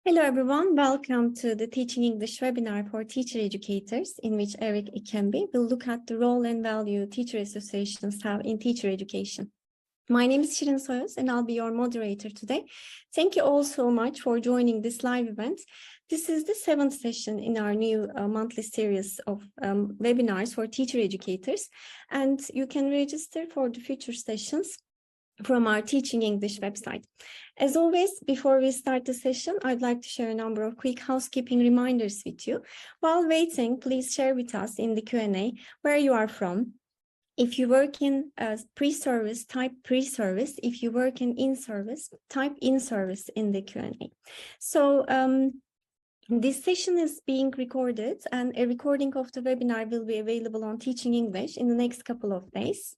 Hello everyone, welcome to the Teaching English webinar for teacher educators, in which Eric Ikembe will look at the role and value teacher associations have in teacher education. My name is Shirin Soyuz and I'll be your moderator today. Thank you all so much for joining this live event. This is the 7th session in our new monthly series of webinars for teacher educators, and you can register for the future sessions from our Teaching English website. As always, before we start the session, I'd like to share a number of quick housekeeping reminders with you. While waiting, please share with us in the Q&A where you are from. If you work in pre-service, type pre-service. If you work in in-service, type in-service in the Q&A. So this session is being recorded, and a recording of the webinar will be available on Teaching English in the next couple of days.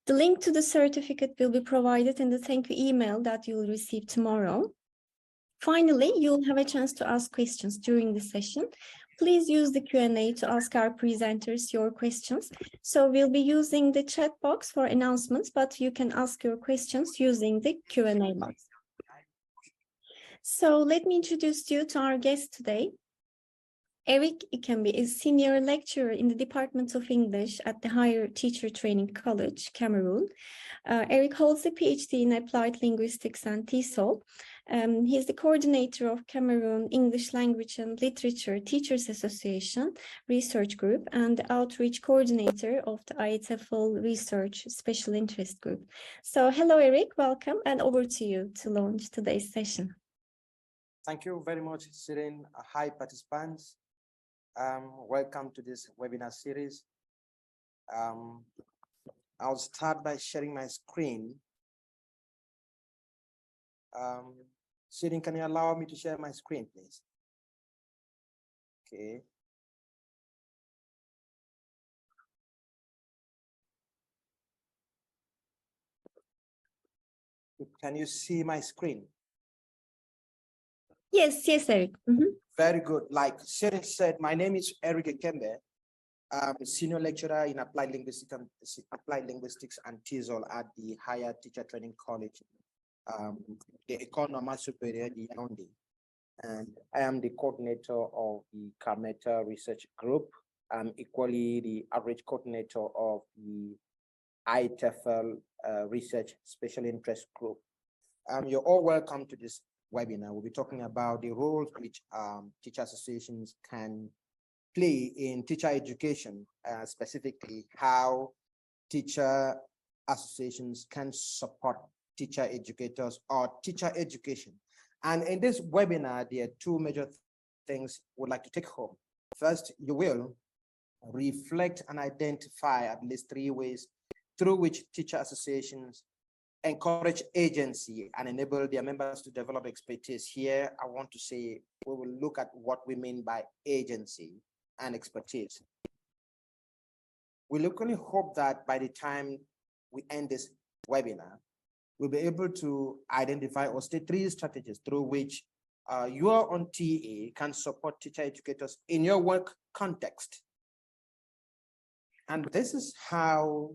The link to the certificate will be provided in the thank you email that you will receive tomorrow. Finally, you'll have a chance to ask questions during the session. Please use the Q&A to ask our presenters your questions. So we'll be using the chat box for announcements, but you can ask your questions using the Q&A box. So let me introduce you to our guest today. Eric Ikembe is Senior Lecturer in the Department of English at the Higher Teacher Training College, Cameroon. Eric holds a PhD in Applied Linguistics and TESOL. He is the coordinator of Cameroon English Language and Literature Teachers Association Research Group and the outreach coordinator of the IETFL Research Special Interest Group. So hello, Eric, welcome, and over to you to launch today's session. Thank you very much, Shirin. Hi, participants. Welcome to this webinar series. I'll start by sharing my screen. Shirin, can you allow me to share my screen, please? Okay. Can you see my screen? Yes, Eric. Very good. Like Shirin said, my name is Eric Ikembe. I'm a senior lecturer in applied linguistics and TESOL at the Higher Teacher Training College, the École Normale Supérieure de Yaoundé. And I am the coordinator of the CAMETA Research Group. I'm equally the outreach coordinator of the IETFL Research Special Interest Group. You're all welcome to this webinar. We'll be talking about the roles which teacher associations can play in teacher education, specifically how teacher associations can support teacher educators or teacher education. And in this webinar, there are two major things we'd like to take home. First, you will reflect and identify at least 3 ways through which teacher associations encourage agency and enable their members to develop expertise. Here, I want to say we will look at what we mean by agency and expertise. We locally hope that by the time we end this webinar, we'll be able to identify or state 3 strategies through which your own TA can support teacher educators in your work context. And this is how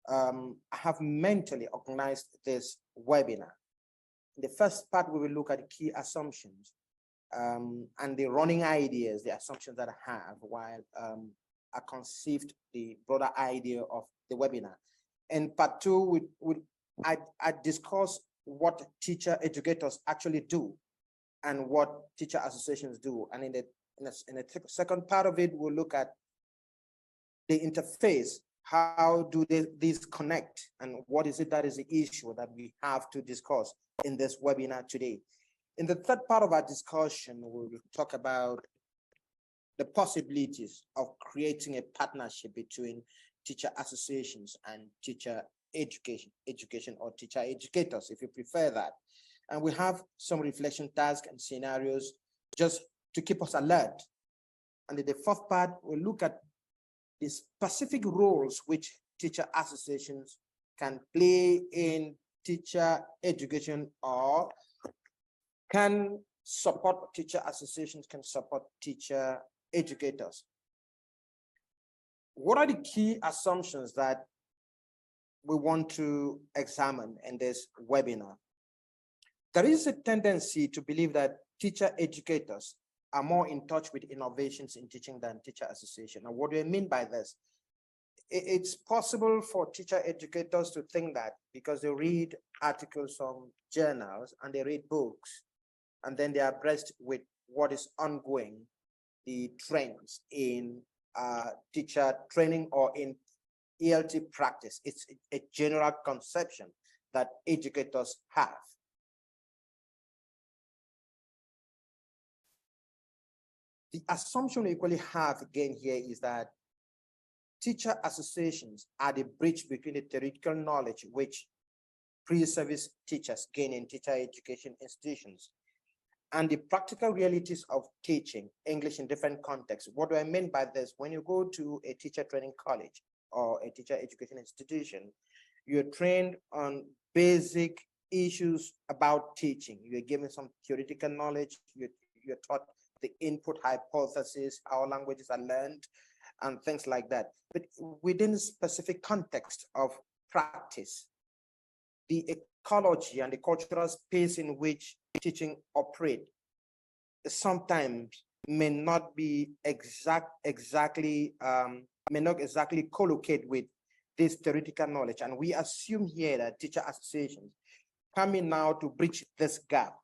I have mentally organized this webinar. In the first part, we will look at the key assumptions and the running ideas, the assumptions that I have while I conceived the broader idea of the webinar. In part 2, I discuss what teacher educators actually do and what teacher associations do. And in the second part of it, we'll look at the interface. How do these connect, and what is it that is the issue that we have to discuss in this webinar today? In the third part of our discussion, we will talk about the possibilities of creating a partnership between teacher associations and teacher education or teacher educators, if you prefer that. And we have some reflection tasks and scenarios just to keep us alert. And in the fourth part, we'll look at the specific roles which teacher associations can play in teacher education or can support teacher associations, can support teacher educators. What are the key assumptions that we want to examine in this webinar? There is a tendency to believe that teacher educators are more in touch with innovations in teaching than teacher association. And what do I mean by this? It's possible for teacher educators to think that because they read articles from journals and they read books, and then they are abreast with what is ongoing, the trends in teacher training or in ELT practice. It's a general conception that educators have. The assumption we equally have again here is that teacher associations are the bridge between the theoretical knowledge which pre-service teachers gain in teacher education institutions and the practical realities of teaching English in different contexts. What do I mean by this? When you go to a teacher training college or a teacher education institution, you're trained on basic issues about teaching. You're given some theoretical knowledge. You're taught the input hypothesis, how languages are learned, and things like that. But within a specific context of practice, the ecology and the cultural space in which teaching operate sometimes may not exactly collocate with this theoretical knowledge. And we assume here that teacher associations coming now to bridge this gap.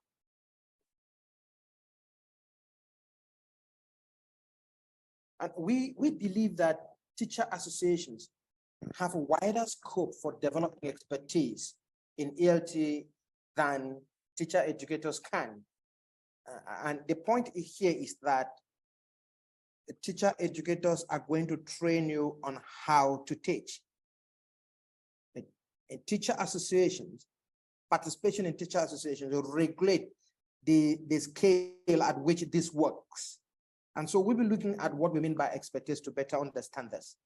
And we believe that teacher associations have a wider scope for developing expertise in ELT than teacher educators can. And the point here is that the teacher educators are going to train you on how to teach. In teacher associations, participation in teacher associations will regulate the scale at which this works. And so we'll be looking at what we mean by expertise to better understand this.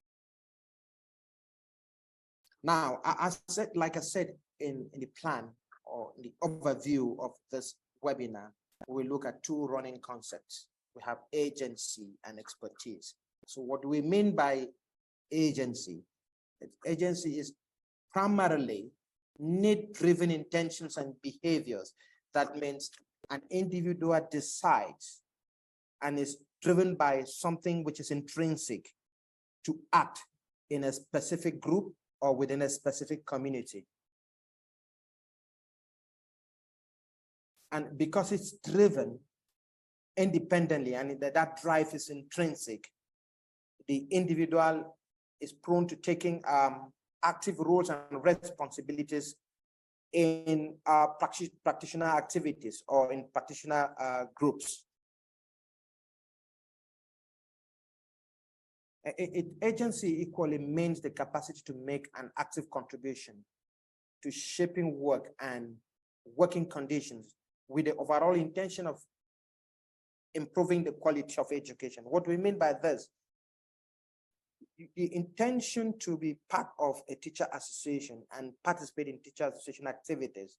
Now, like I said in the plan or in the overview of this webinar, we look at two running concepts. We have agency and expertise. So what do we mean by agency? Agency is primarily need-driven intentions and behaviors. That means an individual decides and is driven by something which is intrinsic to act in a specific group or within a specific community. And because it's driven independently and that drive is intrinsic, the individual is prone to taking active roles and responsibilities in practitioner activities or in practitioner groups. Agency equally means the capacity to make an active contribution to shaping work and working conditions with the overall intention of improving the quality of education. What do we mean by this? The intention to be part of a teacher association and participate in teacher association activities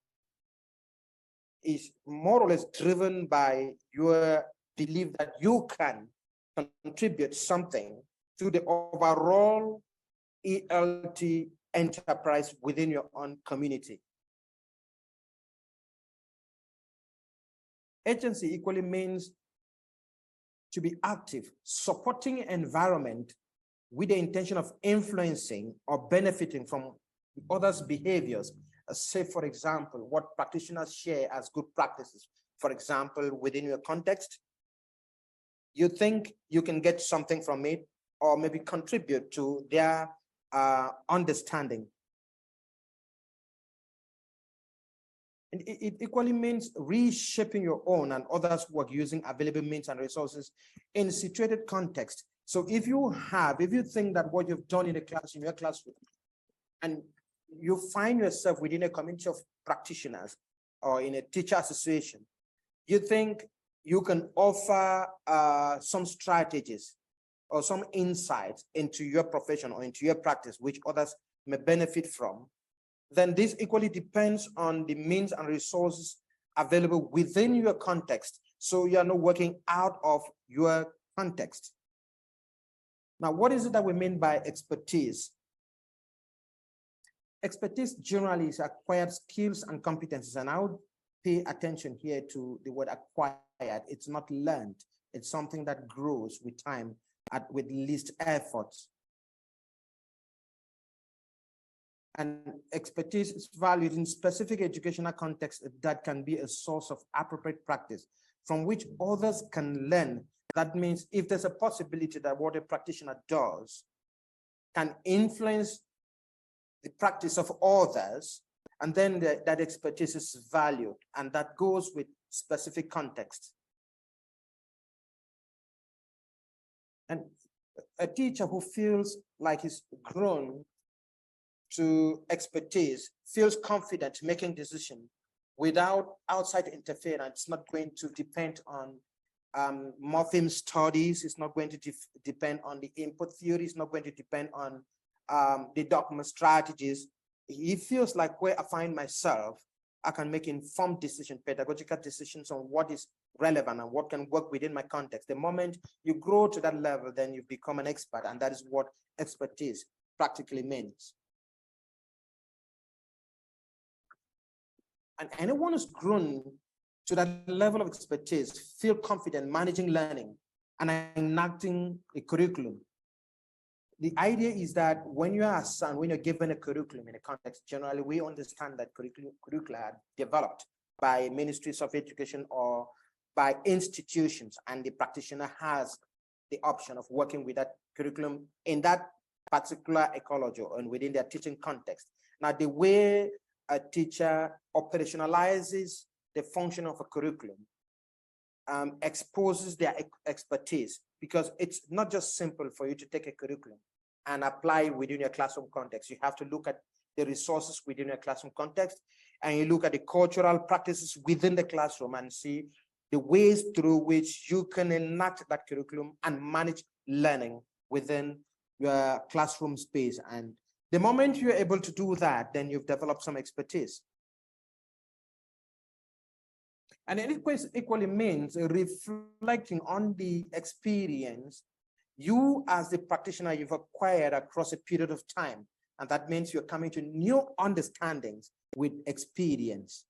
is more or less driven by your belief that you can contribute something to the overall ELT enterprise within your own community. Agency equally means to be active, supporting an environment with the intention of influencing or benefiting from others' behaviors. Say, for example, what practitioners share as good practices. For example, within your context, you think you can get something from it or maybe contribute to their understanding. And it equally means reshaping your own and others' work using available means and resources in a situated context. So if you think that what you've done in a class, in your classroom, and you find yourself within a community of practitioners or in a teacher association, you think you can offer some strategies or some insights into your profession or into your practice, which others may benefit from, then this equally depends on the means and resources available within your context. So you are not working out of your context. Now, what is it that we mean by expertise? Expertise generally is acquired skills and competencies, and I would pay attention here to the word acquired. It's not learned. It's something that grows with time with least effort. And expertise is valued in specific educational contexts that can be a source of appropriate practice from which others can learn. That means if there's a possibility that what a practitioner does can influence the practice of others, and then that expertise is valued, and that goes with specific context. And a teacher who feels like he's grown to expertise, feels confident making decisions without outside interference, not going to depend on morpheme studies, it's not going to depend on the input theory, it's not going to depend on the document strategies. He feels like where I find myself, I can make informed decisions, pedagogical decisions on what is relevant and what can work within my context. The moment you grow to that level, then you become an expert, and that is what expertise practically means. And anyone who's grown to that level of expertise, feel confident managing learning and enacting a curriculum. The idea is that when you are assigned, when you're given a curriculum in a context, generally we understand that curricula are developed by ministries of education or by institutions, and the practitioner has the option of working with that curriculum in that particular ecology and within their teaching context. Now, the way a teacher operationalizes the function of a curriculum exposes their expertise, because it's not just simple for you to take a curriculum and apply within your classroom context. You have to look at the resources within your classroom context, and you look at the cultural practices within the classroom and see the ways through which you can enact that curriculum and manage learning within your classroom space. And the moment you're able to do that, then you've developed some expertise. And it equally means reflecting on the experience you as the practitioner you've acquired across a period of time. And that means you're coming to new understandings with experience.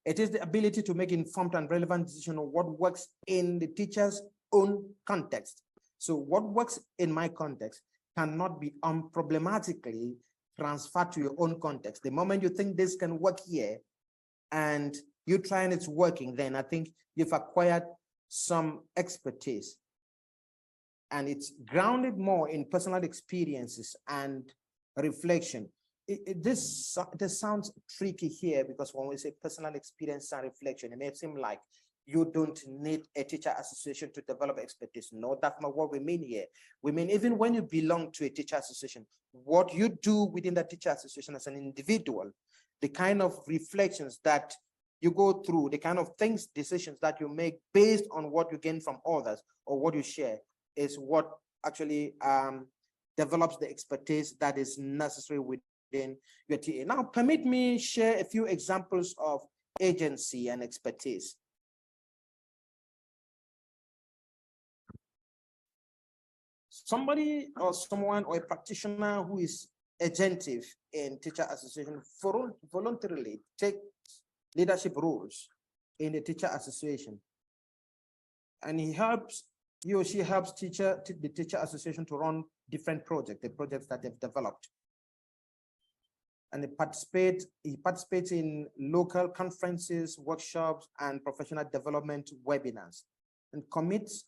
It is the ability to make informed and relevant decisions on what works in the teacher's own context. So what works in my context cannot be unproblematically transferred to your own context. The moment you think this can work here and you try and it's working, then I think you've acquired some expertise. And it's grounded more in personal experiences and reflection. This sounds tricky here, because when we say personal experience and reflection, it may seem like you don't need a teacher association to develop expertise. No, that's not what we mean here. We mean even when you belong to a teacher association, what you do within that teacher association as an individual, the kind of reflections that you go through, the kind of things, decisions that you make based on what you gain from others or what you share, is what actually develops the expertise that is necessary within your TA. Now, permit me share a few examples of agency and expertise. Somebody or someone or a practitioner who is agentive in teacher association voluntarily take leadership roles in the teacher association, and he or she helps the teacher association to run different projects, the projects that they've developed. And he participates in local conferences, workshops, and professional development webinars, and commits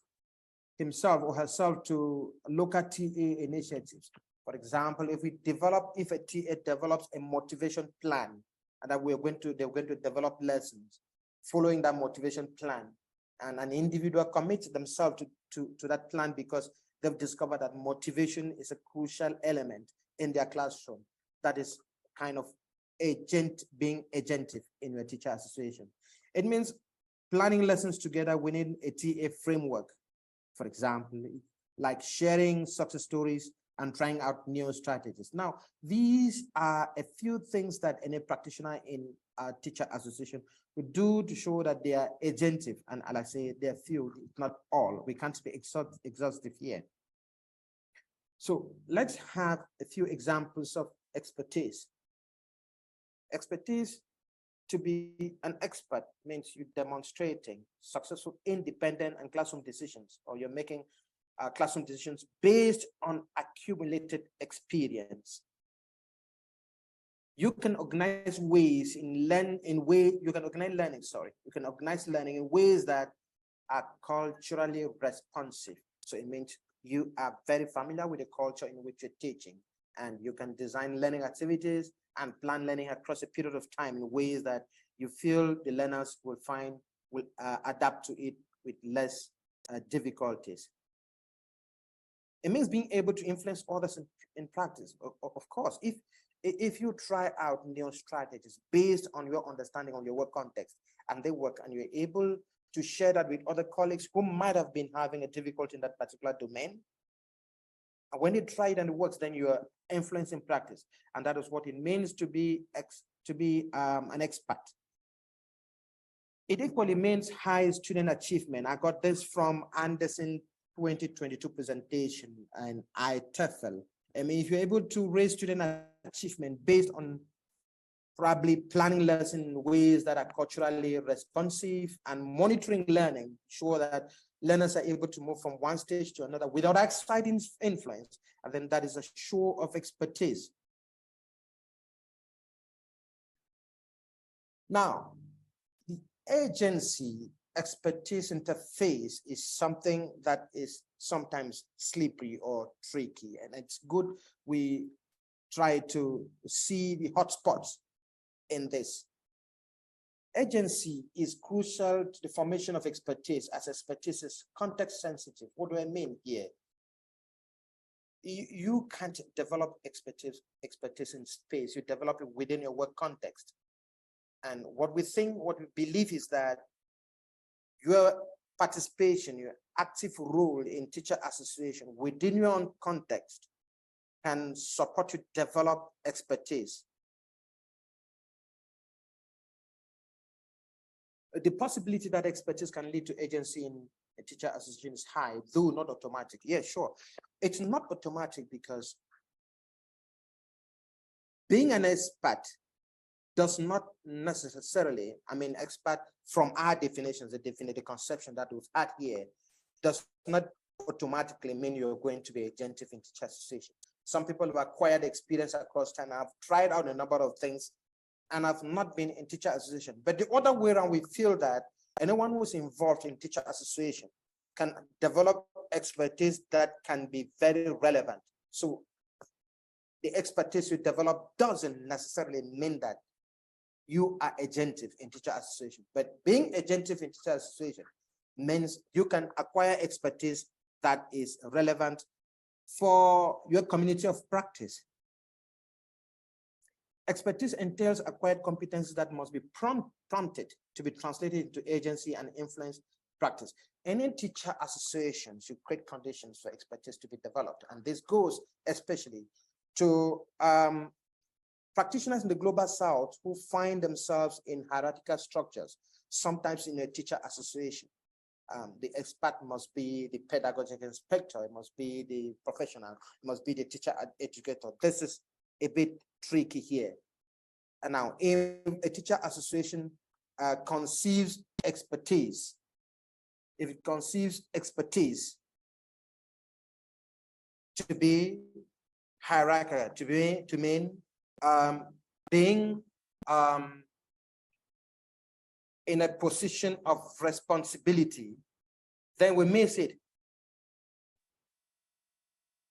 himself or herself to local TA initiatives. For example, if a TA develops a motivation plan, and that they're going to develop lessons following that motivation plan, and an individual commits themselves to that plan because they've discovered that motivation is a crucial element in their classroom. That is kind of being agentive in your teacher association. It means planning lessons together within a TA framework, for example, like sharing success stories and trying out new strategies. Now, these are a few things that any practitioner in a teacher association would do to show that they are agentive. And like I say, they're few, not all. We can't be exhaustive here. So let's have a few examples of expertise. Expertise to be an expert means you're demonstrating successful independent and classroom decisions, or you're making classroom decisions based on accumulated experience. You can organize ways you can organize learning in ways that are culturally responsive. So it means you are very familiar with the culture in which you're teaching, and you can design learning activities and plan learning across a period of time in ways that you feel the learners will adapt to it with less difficulties. It means being able to influence others in practice. Of course, if you try out new strategies based on your understanding of your work context, and they work, and you're able to share that with other colleagues who might have been having a difficulty in that particular domain, and when you try it and it works, then you are influencing practice. And that is what it means to be an expert. It equally means high student achievement. I got this from Anderson 2022 presentation and ITEFL. I mean, if you're able to raise student achievement based on probably planning lessons in ways that are culturally responsive and monitoring learning, sure that learners are able to move from one stage to another without outside influence, and then that is a show of expertise. Now, the agency expertise interface is something that is sometimes slippery or tricky, and it's good we try to see the hotspots in this. Agency is crucial to the formation of expertise, as expertise is context sensitive. What do I mean here? You can't develop expertise in space. You develop it within your work context. And what we believe is that your participation, your active role in teacher association within your own context can support you develop expertise. The possibility that expertise can lead to agency in a teacher association is high, though not automatic. Yeah, sure. It's not automatic because being an expert does not necessarily, expert from our definitions, the conception that we've had here, does not automatically mean you're going to be agentive in teacher association. Some people have acquired experience across time. I've tried out a number of things and I've not been in teacher association. But the other way around, we feel that anyone who's involved in teacher association can develop expertise that can be very relevant. So the expertise you develop doesn't necessarily mean that you are agentive in teacher association. But being agentive in teacher association means you can acquire expertise that is relevant for your community of practice. Expertise entails acquired competencies that must be prompted to be translated into agency and influence practice. Any teacher association should create conditions for expertise to be developed. And this goes especially to practitioners in the global south who find themselves in hierarchical structures, sometimes in a teacher association. The expert must be the pedagogic inspector, it must be the professional, it must be the teacher educator. This is a bit tricky here. And now, if a teacher association conceives expertise, if it conceives expertise to be hierarchical, to mean being in a position of responsibility, then we miss it.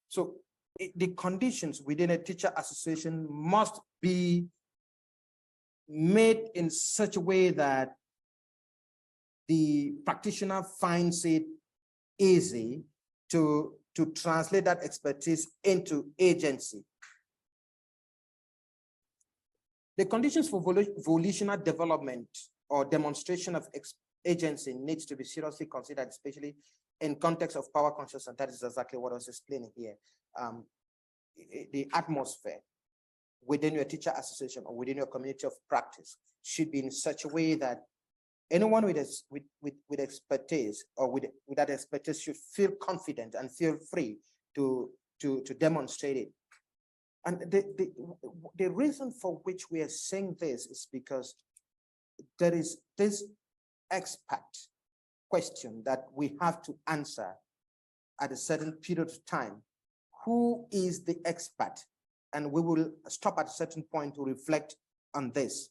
So the conditions within a teacher association must be made in such a way that the practitioner finds it easy to translate that expertise into agency. The conditions for volitional development or demonstration of agency needs to be seriously considered, especially in context of power consciousness, and that is exactly what I was explaining here. The atmosphere within your teacher association or within your community of practice should be in such a way that anyone with expertise or with that expertise should feel confident and feel free to demonstrate it. And the reason for which we are saying this is because there is this expert question that we have to answer at a certain period of time. Who is the expert? And we will stop at a certain point to reflect on this.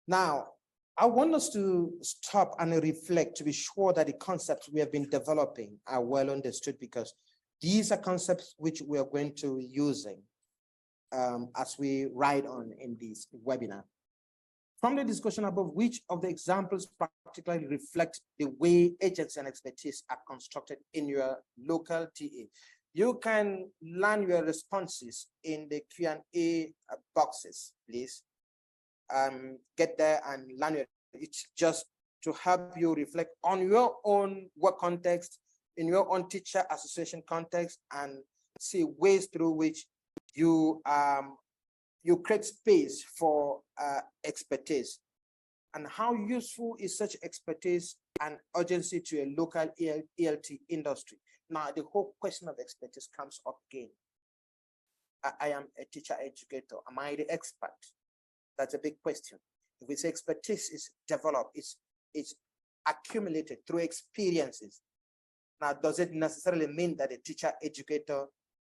Now, I want us to stop and reflect to be sure that the concepts we have been developing are well understood, because these are concepts which we are going to be using as we ride on in this webinar. From the discussion above, which of the examples particularly reflect the way agency and expertise are constructed in your local TA? You can learn your responses in the Q&A boxes, please. Get there and learn it. It's just to help you reflect on your own work context, in your own teacher association context, and see ways through which you you create space for expertise, and how useful is such expertise and urgency to a local ELT industry. Now, the whole question of expertise comes up again. I am a teacher educator. Am I the expert? That's a big question. If we say expertise is developed, it's accumulated through experiences. Now, does it necessarily mean that a teacher educator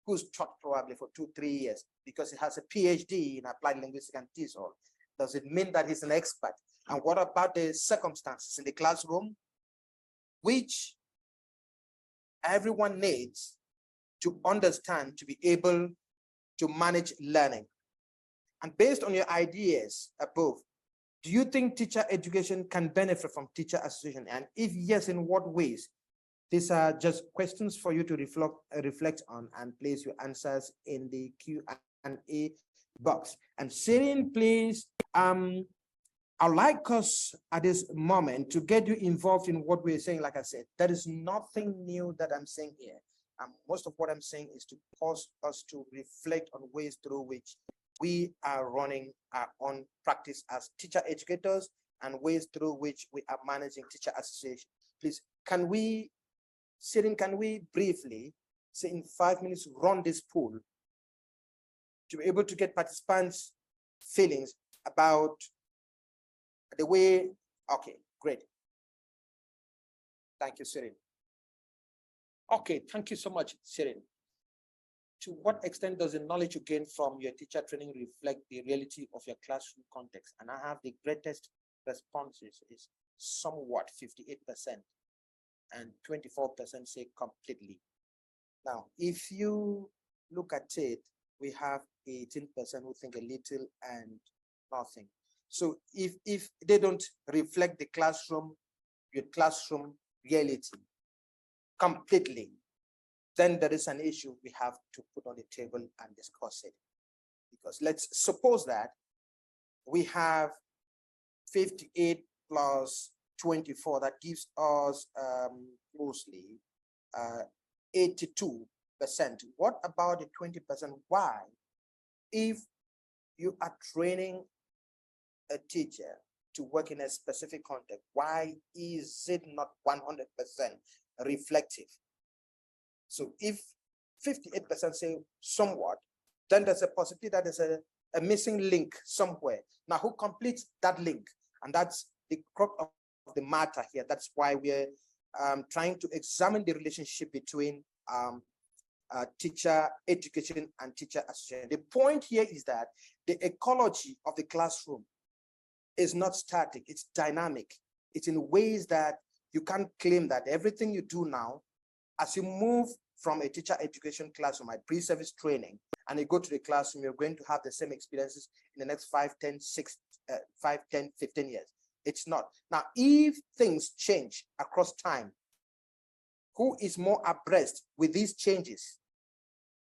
who's taught probably for 2-3 years because he has a PhD in applied linguistics and TESOL, does it mean that he's an expert? And what about the circumstances in the classroom, which everyone needs to understand to be able to manage learning? And based on your ideas above, do you think teacher education can benefit from teacher association? And if yes, in what ways? These are just questions for you to reflect on, and place your answers in the Q&A box. And Cyril, please, I'd like us at this moment to get you involved in what we're saying. Like I said, there is nothing new that I'm saying here. Most of what I'm saying is to cause us to reflect on ways through which we are running our own practice as teacher educators, and ways through which we are managing teacher association. Please, can we, Cyril, can we briefly, say in 5 minutes, run this poll to be able to get participants' feelings about the way? Okay, great. Thank you, Cyril. Okay, thank you so much, Cyril. To what extent does the knowledge you gain from your teacher training reflect the reality of your classroom context? And I have the greatest responses is somewhat 58%, and 24% say completely. Now, if you look at it, we have 18% who think a little and nothing. So if they don't reflect the classroom, your classroom reality completely, then there is an issue we have to put on the table and discuss it. Because let's suppose that we have 58 plus 24, that gives us mostly 82%. What about the 20%? Why? If you are training a teacher to work in a specific context, why is it not 100% reflective? So if 58% say somewhat, then there's a possibility that there's a missing link somewhere. Now, who completes that link? And that's the crux of the matter here. That's why we're trying to examine the relationship between teacher education and teacher association. The point here is that the ecology of the classroom is not static, it's dynamic. It's in ways that you can't claim that everything you do now, as you move from a teacher education classroom, a pre-service training, and you go to the classroom, you're going to have the same experiences in the next 5, 10, 15 years. It's not. Now, if things change across time, who is more abreast with these changes?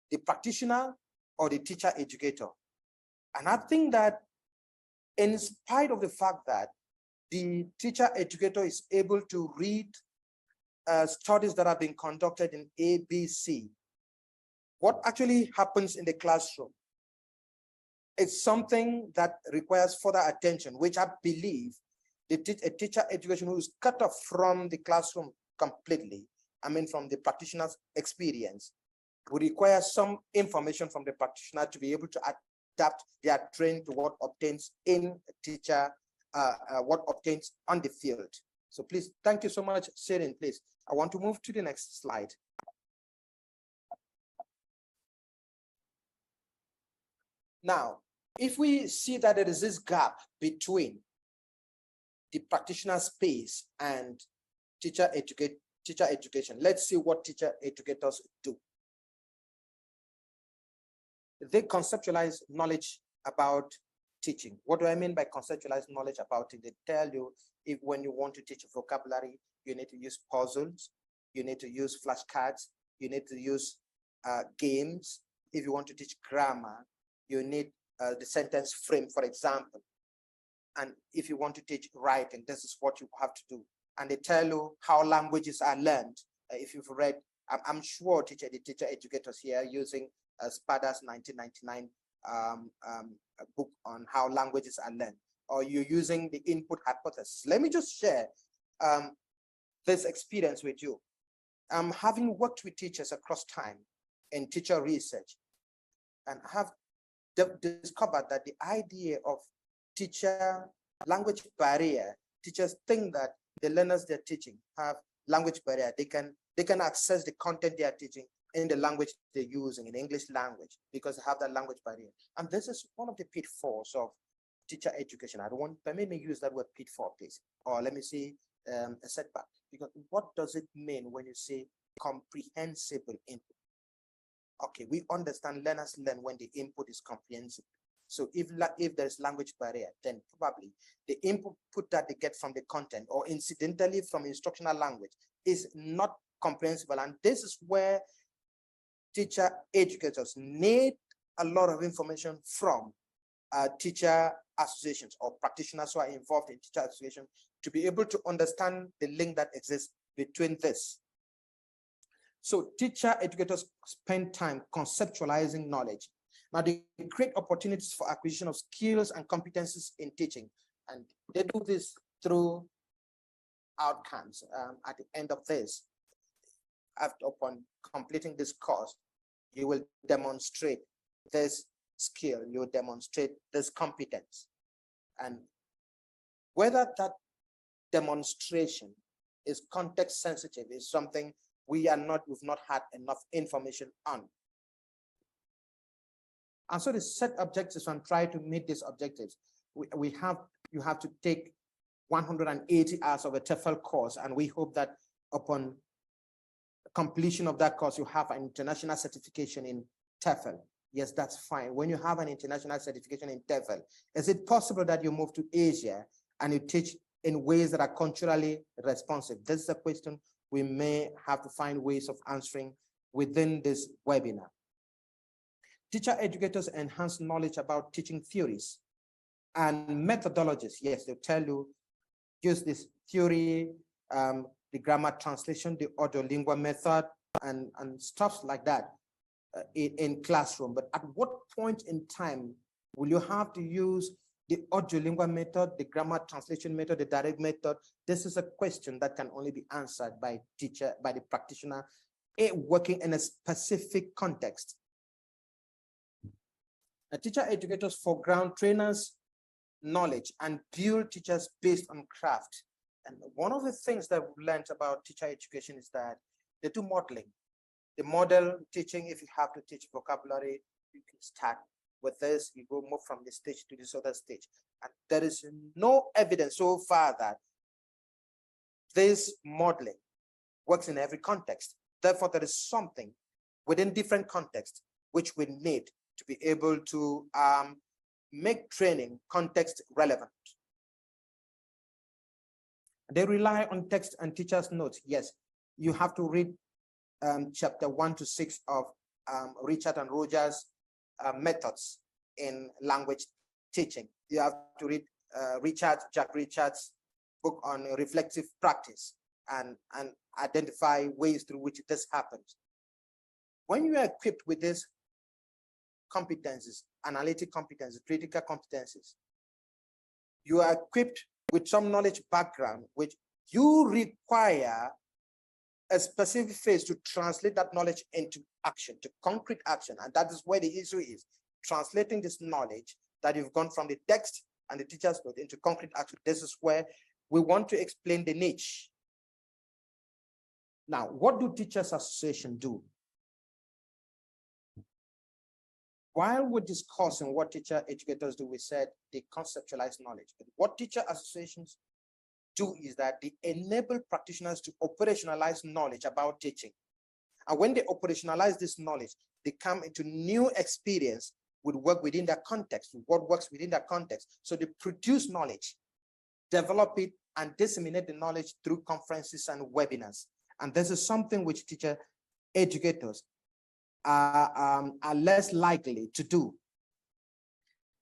The practitioner or the teacher educator? And I think that in spite of the fact that the teacher educator is able to read studies that have been conducted in ABC, what actually happens in the classroom, it's something that requires further attention, which I believe a teacher education who is cut off from the classroom completely, I mean from the practitioner's experience, would require some information from the practitioner to be able to adapt their training to what obtains in teacher, what obtains on the field. So please, thank you so much, Sharon, please. I want to move to the next slide. Now, if we see that there is this gap between the practitioner space and teacher education, let's see what teacher educators do. They conceptualize knowledge about teaching. What do I mean by conceptualize knowledge about it? They tell you if when you want to teach vocabulary, you need to use puzzles, you need to use flashcards, you need to use games. If you want to teach grammar, you need the sentence frame, for example. And if you want to teach writing, this is what you have to do. And they tell you how languages are learned. If you've read, I'm sure the teacher educators here using Spada's 1999 book on how languages are learned, or you're using the input hypothesis. Let me just share this experience with you. Having worked with teachers across time in teacher research, and have discovered that the idea of teacher language barrier, teachers think that the learners they're teaching have language barrier. They can access the content they are teaching in the language they're using, in English language, because they have that language barrier. And this is one of the pitfalls of teacher education. I don't want, permit me use that word pitfall, please. Or let me say a setback. Because what does it mean when you say comprehensible input? Okay, we understand learners learn when the input is comprehensible. So if there's language barrier, then probably the input that they get from the content or incidentally from instructional language is not comprehensible. And this is where teacher educators need a lot of information from teacher associations or practitioners who are involved in teacher association to be able to understand the link that exists between this. So teacher educators spend time conceptualizing knowledge. Now they create opportunities for acquisition of skills and competencies in teaching. And they do this through outcomes. At the end of this, upon completing this course, you will demonstrate this skill, you will demonstrate this competence. And whether that demonstration is context sensitive is something we've not had enough information on. And so the set objectives and try to meet these objectives. You have to take 180 hours of a TEFL course, and we hope that upon completion of that course, you have an international certification in TEFL. Yes, that's fine. When you have an international certification in TEFL, is it possible that you move to Asia and you teach in ways that are culturally responsive? This is a question we may have to find ways of answering within this webinar. Teacher educators enhance knowledge about teaching theories and methodologies. Yes, they'll tell you, use this theory, the grammar translation, the audiolingua method, and stuff like that in classroom. But at what point in time will you have to use the audiolingua method, the grammar translation method, the direct method? This is a question that can only be answered by the practitioner working in a specific context. Teacher educators foreground trainers' knowledge and build teachers based on craft. And one of the things that we've learned about teacher education is that they do modeling. The model teaching, if you have to teach vocabulary, you can start with this, you go move from this stage to this other stage. And there is no evidence so far that this modeling works in every context. Therefore, there is something within different contexts which we need to be able to make training context relevant. They rely on text and teacher's notes. Yes, you have to read chapter 1 to 6 of Richard and Rogers' methods in language teaching. You have to read Jack Richard's book on reflective practice and identify ways through which this happens. When you are equipped with these competencies, analytic competencies, critical competencies, you are equipped with some knowledge background, which you require a specific phase to translate that knowledge into action, to concrete action. And that is where the issue is, translating this knowledge that you've gone from the text and the teacher's note into concrete action. This is where we want to explain the niche. Now, what do Teachers Association do? While we're discussing what teacher educators do, we said they conceptualize knowledge. But what teacher associations do is that they enable practitioners to operationalize knowledge about teaching. And when they operationalize this knowledge, they come into new experience with work within their context, with what works within their context. So they produce knowledge, develop it, and disseminate the knowledge through conferences and webinars. And this is something which teacher educators are less likely to do.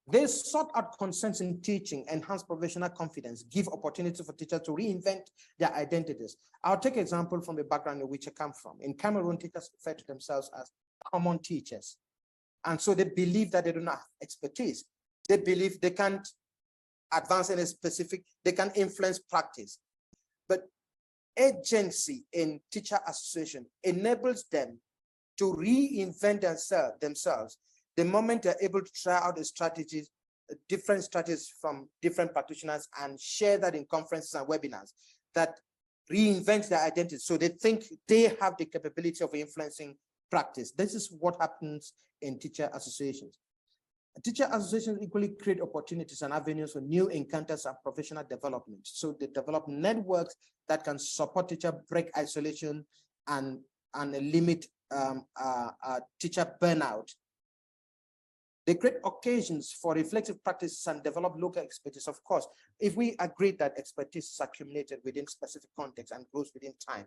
They sought out consensus in teaching, enhance professional confidence, give opportunity for teachers to reinvent their identities. I'll take an example from the background in which I come from. In Cameroon, teachers refer to themselves as common teachers. And so they believe that they do not have expertise. They believe they can't advance in a specific, they can influence practice. But agency in teacher association enables them to reinvent themselves the moment they're able to try out the strategies, different strategies from different practitioners, and share that in conferences and webinars that reinvent their identity. So they think they have the capability of influencing practice. This is what happens in teacher associations. Teacher associations equally create opportunities and avenues for new encounters and professional development. So they develop networks that can support teacher break isolation and limit teacher burnout. They create occasions for reflective practices and develop local expertise. Of course, if we agree that expertise is accumulated within specific context and grows within time,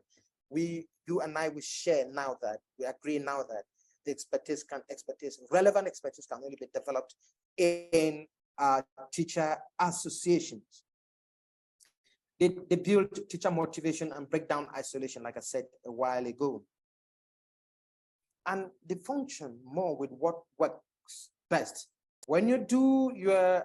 you and I will share now that we agree now that the relevant expertise can only be developed in teacher associations. They build teacher motivation and break down isolation, like I said a while ago. And they function more with what works best. When you do your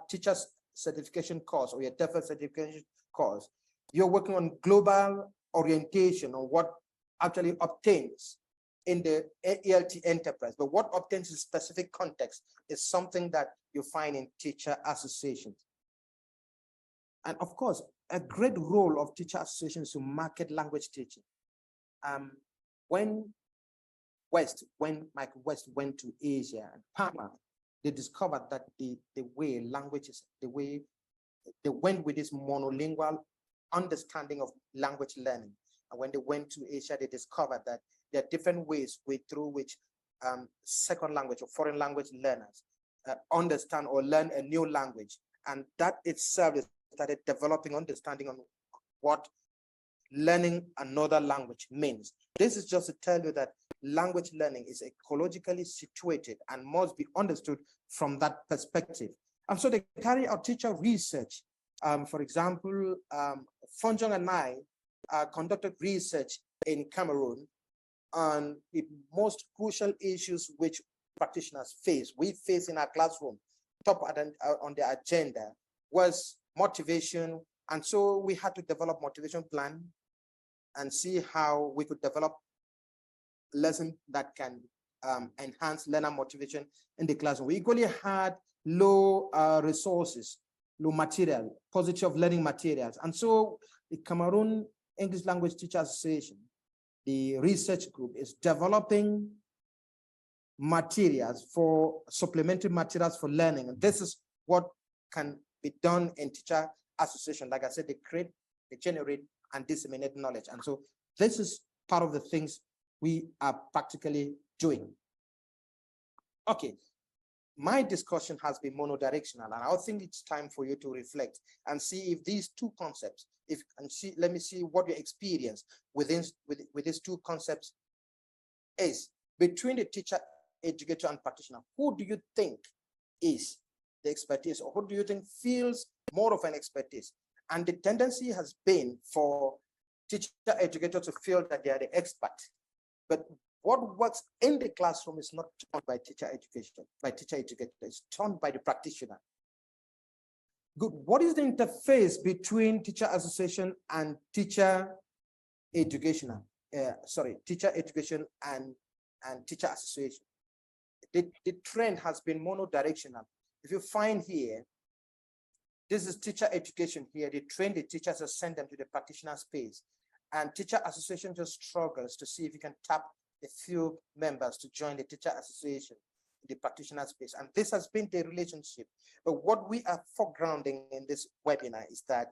teacher's certification course or your TEFL certification course, you're working on global orientation on what actually obtains in the ELT enterprise. But what obtains in specific context is something that you find in teacher associations. And of course, a great role of teacher associations to market language teaching. When Michael West went to Asia and Palmer, they discovered that the way languages, the way they went with this monolingual understanding of language learning. And when they went to Asia, they discovered that there are different ways through which second language or foreign language learners understand or learn a new language. And that itself started developing understanding on what learning another language means. This is just to tell you that language learning is ecologically situated and must be understood from that perspective. And so they carry out teacher research. For example, Fonjong and I conducted research in Cameroon on the most crucial issues which practitioners we face in our classroom. Top on the agenda was motivation. And so we had to develop motivation plan and see how we could develop lessons that can enhance learner motivation in the classroom. We equally had low resources, low material, paucity of learning materials. And so the Cameroon English Language Teachers Association, the research group, is developing materials for supplementary materials for learning. And this is what can be done in teacher association. Like I said, they create, they generate, and disseminate knowledge. And so this is part of the things we are practically doing. Okay, my discussion has been monodirectional, and I think it's time for you to reflect and see if these two concepts, let me see what your experience with these two concepts is. Between the teacher, educator, and practitioner, who do you think is the expertise, or who do you think feels more of an expertise? And the tendency has been for teacher educators to feel that they are the expert. But what works in the classroom is not taught by teacher education, it's taught by the practitioner. Good. What is the interface between teacher association and teacher education? Teacher education and teacher association. the trend has been monodirectional. If you find here, this is teacher education here. They train the teachers and send them to the practitioner space. And teacher association just struggles to see if you can tap a few members to join the teacher association in the practitioner space. And this has been the relationship. But what we are foregrounding in this webinar is that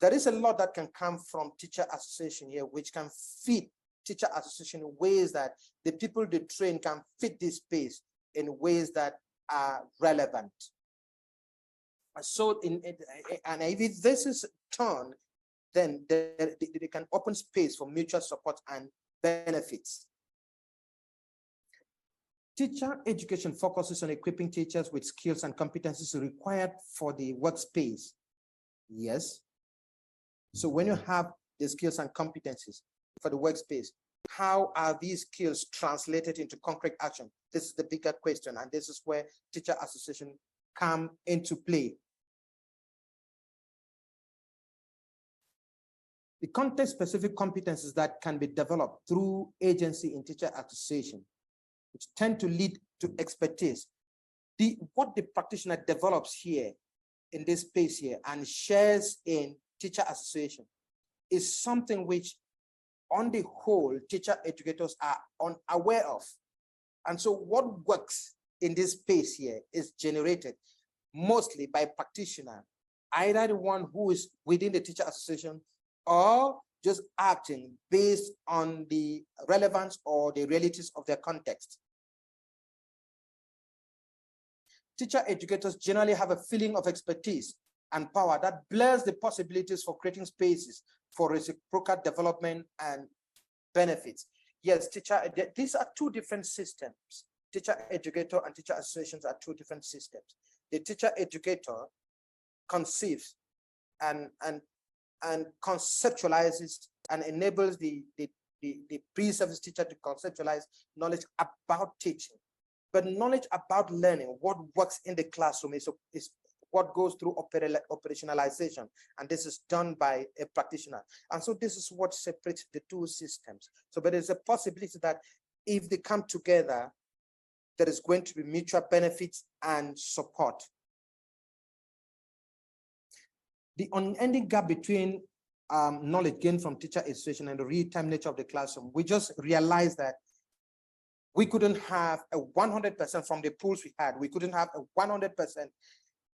there is a lot that can come from teacher association here, which can fit teacher association in ways that the people they train can fit this space in ways that are relevant. So, and if this is turned, then they can open space for mutual support and benefits. Teacher education focuses on equipping teachers with skills and competencies required for the workspace. Yes. So when you have the skills and competencies for the workspace, how are these skills translated into concrete action? This is the bigger question, and this is where teacher association come into play. The context-specific competencies that can be developed through agency in teacher association, which tend to lead to expertise. What the practitioner develops here in this space here and shares in teacher association is something which, on the whole, teacher educators are unaware of. And so what works in this space here is generated mostly by practitioner, either the one who is within the teacher association or just acting based on the relevance or the realities of their context. Teacher educators generally have a feeling of expertise and power that blurs the possibilities for creating spaces for reciprocal development and benefits. Yes, these are two different systems. Teacher educator and teacher associations are two different systems. The teacher educator conceives and conceptualizes and enables the pre-service teacher to conceptualize knowledge about teaching. But knowledge about learning, what works in the classroom is what goes through operationalization. And this is done by a practitioner. And so this is what separates the two systems. So, but there's a possibility that if they come together, there is going to be mutual benefits and support. The unending gap between knowledge gained from teacher association and the real-time nature of the classroom, we just realized that we couldn't have a 100% from the pools we had. We couldn't have a 100%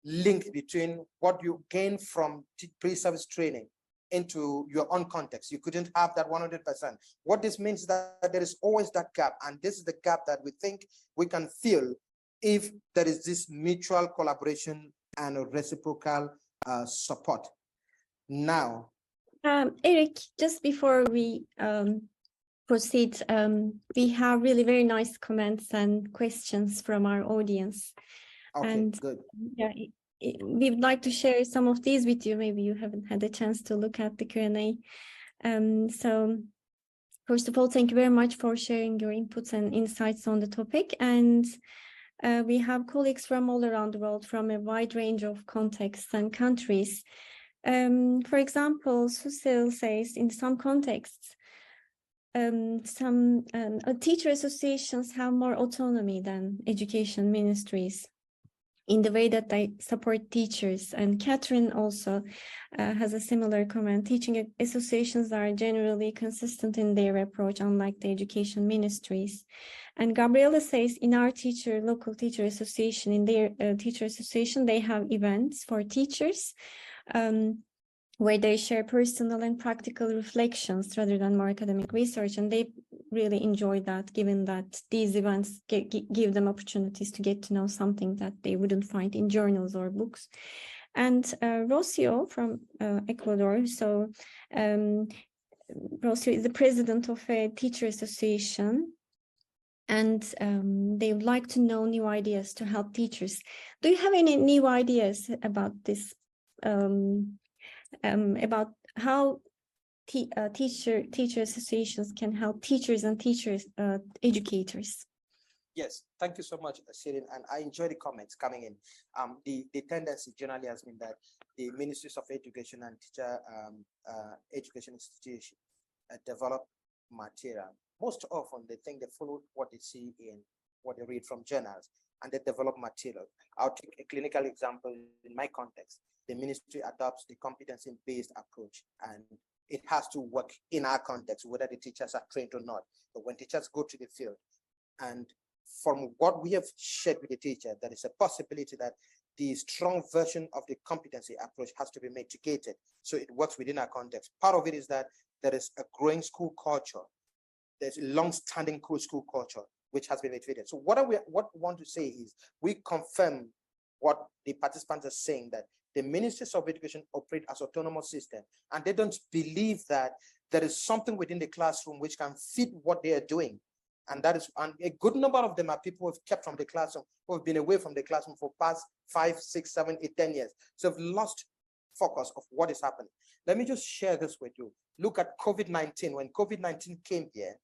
link between what you gain from pre-service training into your own context. You couldn't have that 100%. What this means is that there is always that gap, and this is the gap that we think we can fill if there is this mutual collaboration and reciprocal support. Now, Eric, just before we proceed, we have really very nice comments and questions from our audience. Okay, and good. Yeah, we would like to share some of these with you. Maybe you haven't had a chance to look at the Q&A. So first of all, thank you very much for sharing your inputs and insights on the topic. And we have colleagues from all around the world, from a wide range of contexts and countries. For example, Susil says, in some contexts, teacher associations have more autonomy than education ministries in the way that they support teachers. And Catherine also has a similar comment. Teaching associations are generally consistent in their approach, unlike the education ministries. And Gabriela says, in our local teacher association, in their teacher association, they have events for teachers where they share personal and practical reflections rather than more academic research. And they really enjoy that, given that these events give them opportunities to get to know something that they wouldn't find in journals or books. And Rocio from Ecuador, so Rocio is the president of a teacher association, and they would like to know new ideas to help teachers. Do you have any new ideas about this, about how teacher associations can help teachers and educators? Yes, thank you so much, Shirin, and I enjoy the comments coming in. The tendency generally has been that the ministries of education and teacher education institutions develop material. Most often, they think they follow what they see in what they read from journals, and they develop material. I'll take a clinical example in my context. The ministry adopts the competency-based approach, and it has to work in our context, whether the teachers are trained or not. But when teachers go to the field, and from what we have shared with the teacher, there is a possibility that the strong version of the competency approach has to be mitigated, so it works within our context. Part of it is that there is a growing school culture. There's a long-standing school culture which has been mitigated. So what we want to say is we confirm what the participants are saying, that the ministries of education operate as autonomous system, and they don't believe that there is something within the classroom which can fit what they are doing. And that is, and a good number of them are people who have kept from the classroom, who have been away from the classroom for past 5, 6, 7, 8, 10 years. So have lost focus of what is happening. Let me just share this with you. Look at COVID-19. When COVID-19 came here,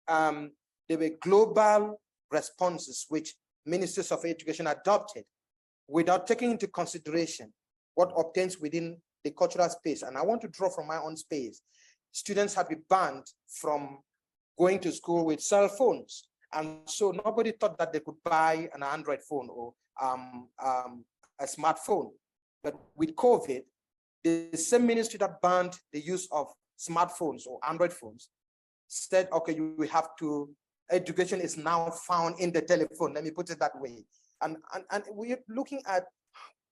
there were global responses which ministries of education adopted without taking into consideration what obtains within the cultural space. And I want to draw from my own space. Students had been banned from going to school with cell phones. And so nobody thought that they could buy an Android phone or a smartphone. But with COVID, the same ministry that banned the use of smartphones or Android phones said, okay, you have to, education is now found in the telephone. Let me put it that way. And we're looking at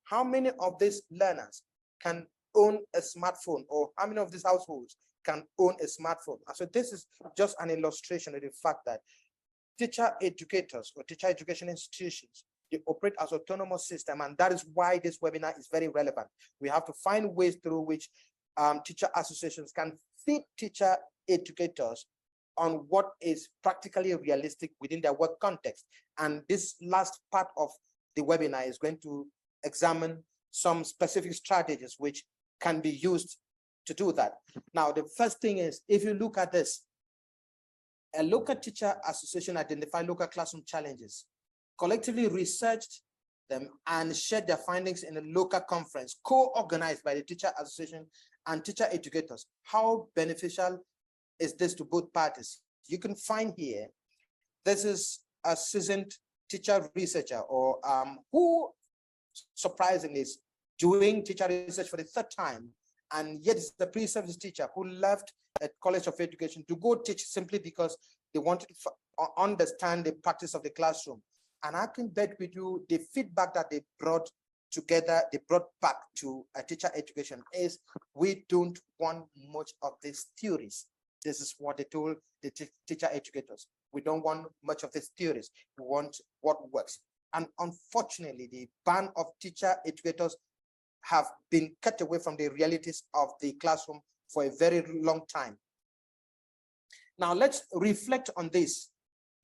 how many of these learners can own a smartphone, or how many of these households can own a smartphone. And so this is just an illustration of the fact that teacher educators or teacher education institutions, they operate as autonomous system, and that is why this webinar is very relevant. We have to find ways through which teacher associations can feed teacher educators on what is practically realistic within their work context. And this last part of the webinar is going to examine some specific strategies which can be used to do that. Now, the first thing is, if you look at this, a local teacher association identified local classroom challenges, collectively researched them and shared their findings in a local conference co-organized by the teacher association and teacher educators. How beneficial is this to both parties? You can find here, this is a seasoned teacher researcher, or who surprisingly is doing teacher research for the third time, and yet it's the pre-service teacher who left a college of education to go teach simply because they wanted to understand the practice of the classroom. And I can bet with you the feedback that they brought together, they brought back to a teacher education is, we don't want much of these theories. This is what they told the teacher educators. We don't want much of these theories. We want what works. And unfortunately, the ban of teacher educators have been cut away from the realities of the classroom for a very long time. Now let's reflect on this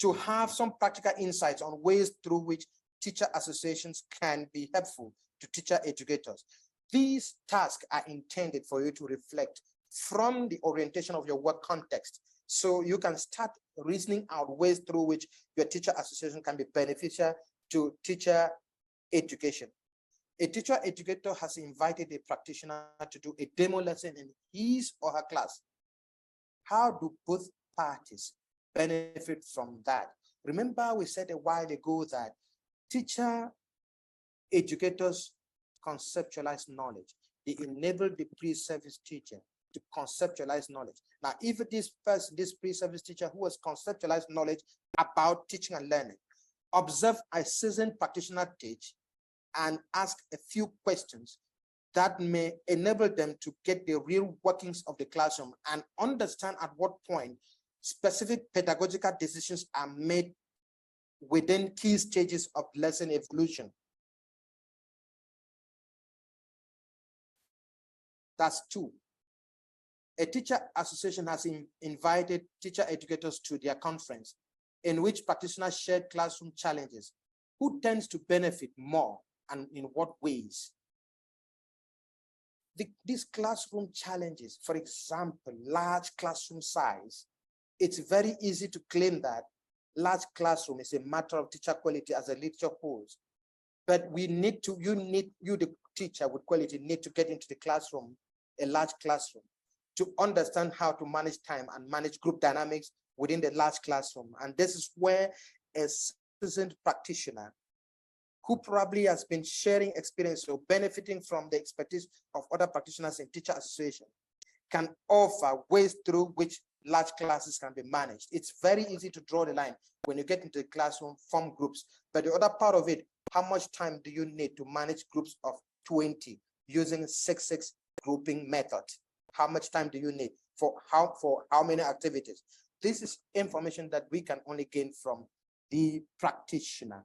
to have some practical insights on ways through which teacher associations can be helpful to teacher educators. These tasks are intended for you to reflect from the orientation of your work context, so you can start reasoning out ways through which your teacher association can be beneficial to teacher education. A teacher educator has invited a practitioner to do a demo lesson in his or her class. How do both parties benefit from that? Remember, we said a while ago that teacher educators conceptualize knowledge. They enable the pre-service teacher to conceptualize knowledge. Now, if this pre-service teacher who has conceptualized knowledge about teaching and learning, observe a seasoned practitioner teach and ask a few questions that may enable them to get the real workings of the classroom and understand at what point specific pedagogical decisions are made within key stages of lesson evolution. That's two. A teacher association has invited teacher educators to their conference in which practitioners shared classroom challenges. Who tends to benefit more and in what ways? These classroom challenges, for example, large classroom size, it's very easy to claim that large classroom is a matter of teacher quality as a literature holds. But we need to, you the teacher with quality need to get into the classroom, a large classroom, to understand how to manage time and manage group dynamics within the large classroom. And this is where a seasoned practitioner who probably has been sharing experience or benefiting from the expertise of other practitioners in teacher association can offer ways through which large classes can be managed. It's very easy to draw the line when you get into the classroom, form groups. But the other part of it, how much time do you need to manage groups of 20 using 6-6 grouping method? How much time do you need for how many activities? This is information that we can only gain from the practitioner.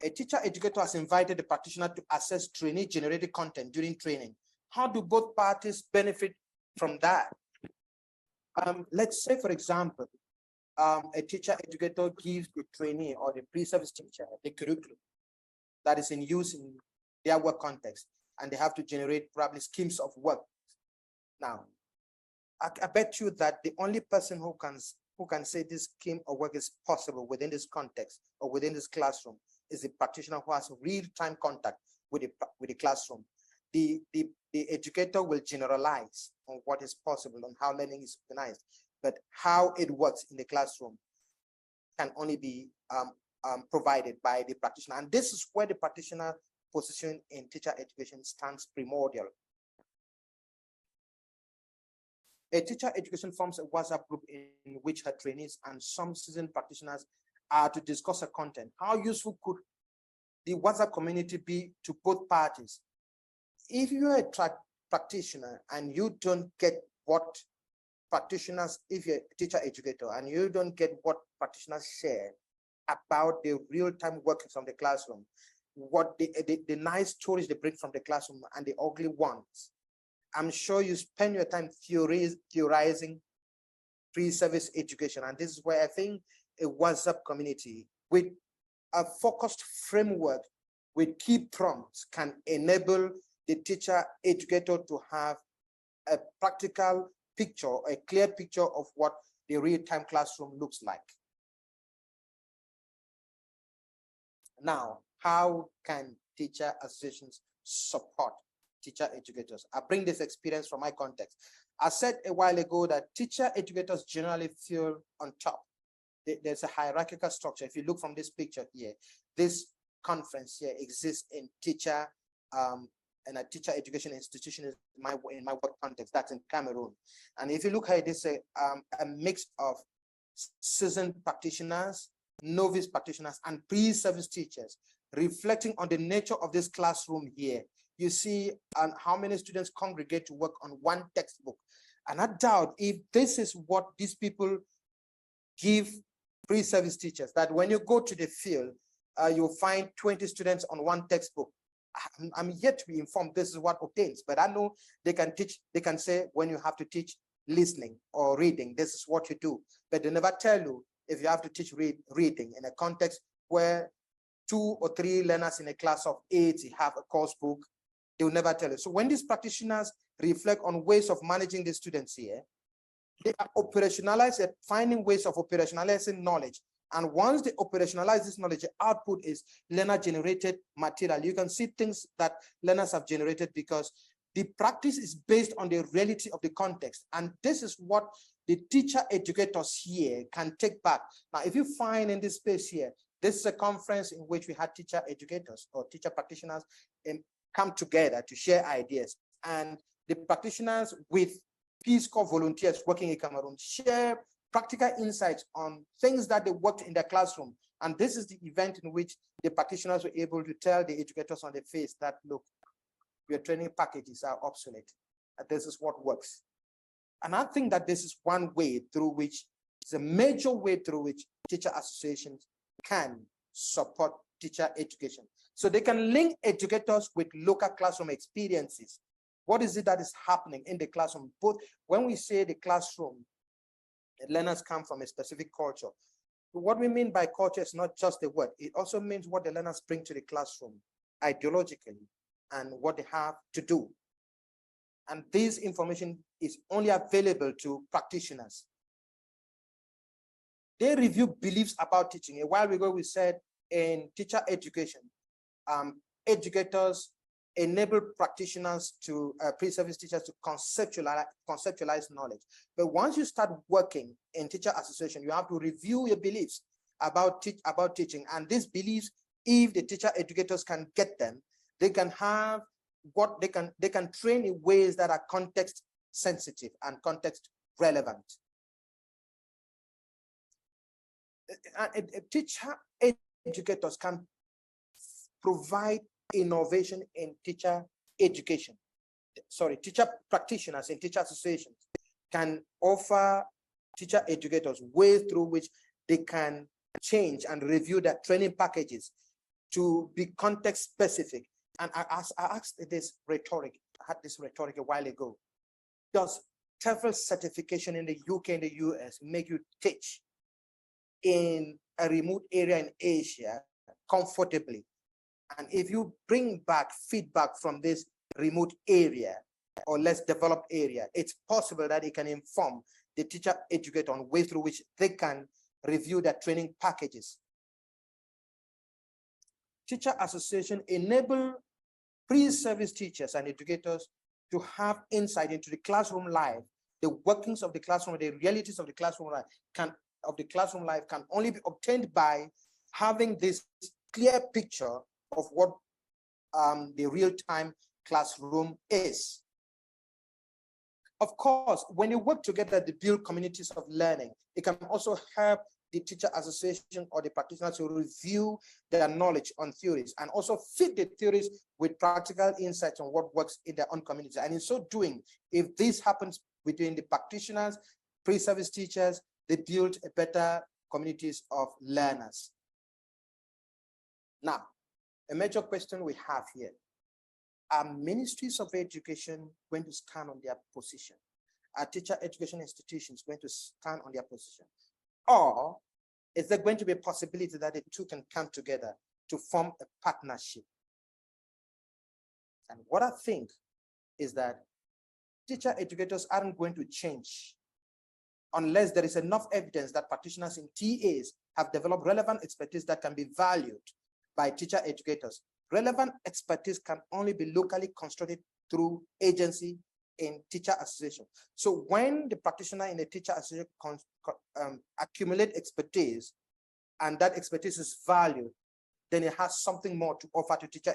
A teacher educator has invited the practitioner to assess trainee generated content during training. How do both parties benefit from that? Let's say, for example, a teacher educator gives the trainee or the pre-service teacher the curriculum that is in use in their work context, and they have to generate probably schemes of work. Now, I bet you that the only person who can say this scheme of work is possible within this context or within this classroom is the practitioner who has real-time contact with the classroom. The educator will generalize on what is possible and how learning is organized, but how it works in the classroom can only be provided by the practitioner. And this is where the practitioner position in teacher education stands primordial. A teacher education forms a WhatsApp group in which her trainees and some seasoned practitioners are to discuss a content. How useful could the WhatsApp community be to both parties? If you're a practitioner and you don't get what practitioners, if you're a teacher educator and you don't get what practitioners share about the real-time workings of the classroom, what the nice stories they bring from the classroom and the ugly ones, I'm sure you spend your time theorizing pre-service education. And this is where I think a WhatsApp community with a focused framework with key prompts can enable the teacher educator to have a practical picture, a clear picture of what the real-time classroom looks like. Now, how can teacher associations support teacher educators? I bring this experience from my context. I said a while ago that teacher educators generally feel on top. There's a hierarchical structure. If you look from this picture here, this conference here exists in teacher and a teacher education institution in my work context. That's in Cameroon. And if you look at this, a mix of seasoned practitioners, novice practitioners, and pre-service teachers, reflecting on the nature of this classroom here. You see how many students congregate to work on one textbook. And I doubt if this is what these people give pre-service teachers, that when you go to the field, you'll find 20 students on one textbook. I'm yet to be informed this is what obtains, but I know they can teach, they can say when you have to teach listening or reading, this is what you do. But they never tell you if you have to teach reading in a context where 2 or 3 learners in a class of 80 have a course book. They will never tell you. So when these practitioners reflect on ways of managing the students here, they are operationalizing, finding ways of operationalizing knowledge. And once they operationalize this knowledge, the output is learner-generated material. You can see things that learners have generated because the practice is based on the reality of the context. And this is what the teacher educators here can take back. Now, if you find in this space here, this is a conference in which we had teacher educators or teacher practitioners come together to share ideas. And the practitioners with Peace Corps volunteers working in Cameroon share practical insights on things that they worked in their classroom. And this is the event in which the practitioners were able to tell the educators on the face that, look, your training packages are obsolete. And this is what works. And I think that this is one way through which, it's a major way through which teacher associations can support teacher education. So they can link educators with local classroom experiences. What is it that is happening in the classroom? Both when we say the classroom, the learners come from a specific culture. What we mean by culture is not just the word. It also means what the learners bring to the classroom ideologically and what they have to do. And this information is only available to practitioners. They review beliefs about teaching. A while ago, we said in teacher education, educators enable practitioners to pre-service teachers to conceptualize knowledge. But once you start working in teacher association, you have to review your beliefs about teaching, and these beliefs, if the teacher educators can get them, they can have what they can train in ways that are context sensitive and context relevant. Teacher educators can provide innovation in teacher education. Sorry, teacher practitioners in teacher associations can offer teacher educators ways through which they can change and review their training packages to be context specific. And I asked this rhetoric, I had this rhetoric a while ago. Does TEFL certification in the UK and the US make you teach in a remote area in Asia comfortably? And if you bring back feedback from this remote area or less developed area, it's possible that it can inform the teacher educator on ways through which they can review their training packages. Teacher association enable pre-service teachers and educators to have insight into the classroom life, the workings of the classroom, the realities of the classroom life can only be obtained by having this clear picture of what the real-time classroom is. Of course, when you work together to build communities of learning, it can also help the teacher association or the practitioners to review their knowledge on theories and also fit the theories with practical insights on what works in their own community. And in so doing, if this happens between the practitioners, pre-service teachers, they build a better communities of learners. Now, a major question we have here: are ministries of education going to stand on their position? Are teacher education institutions going to stand on their position? Or is there going to be a possibility that the two can come together to form a partnership? And what I think is that teacher educators aren't going to change unless there is enough evidence that practitioners in TAs have developed relevant expertise that can be valued by teacher educators. Relevant expertise can only be locally constructed through agency in teacher association. So when the practitioner in the teacher association accumulate expertise and that expertise is valued, then it has something more to offer to teacher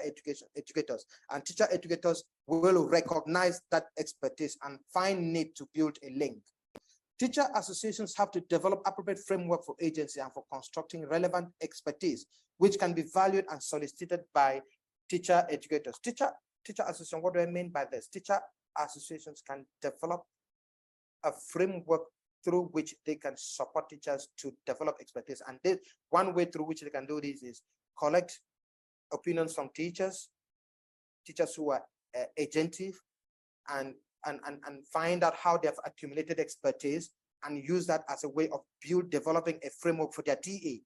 educators, and teacher educators will recognize that expertise and find need to build a link. Teacher associations have to develop appropriate framework for agency and for constructing relevant expertise, which can be valued and solicited by teacher educators. Teacher association, what do I mean by this? Teacher associations can develop a framework through which they can support teachers to develop expertise. And this, one way through which they can do this is collect opinions from teachers who are agentive, and find out how they have accumulated expertise and use that as a way of developing a framework for their TA.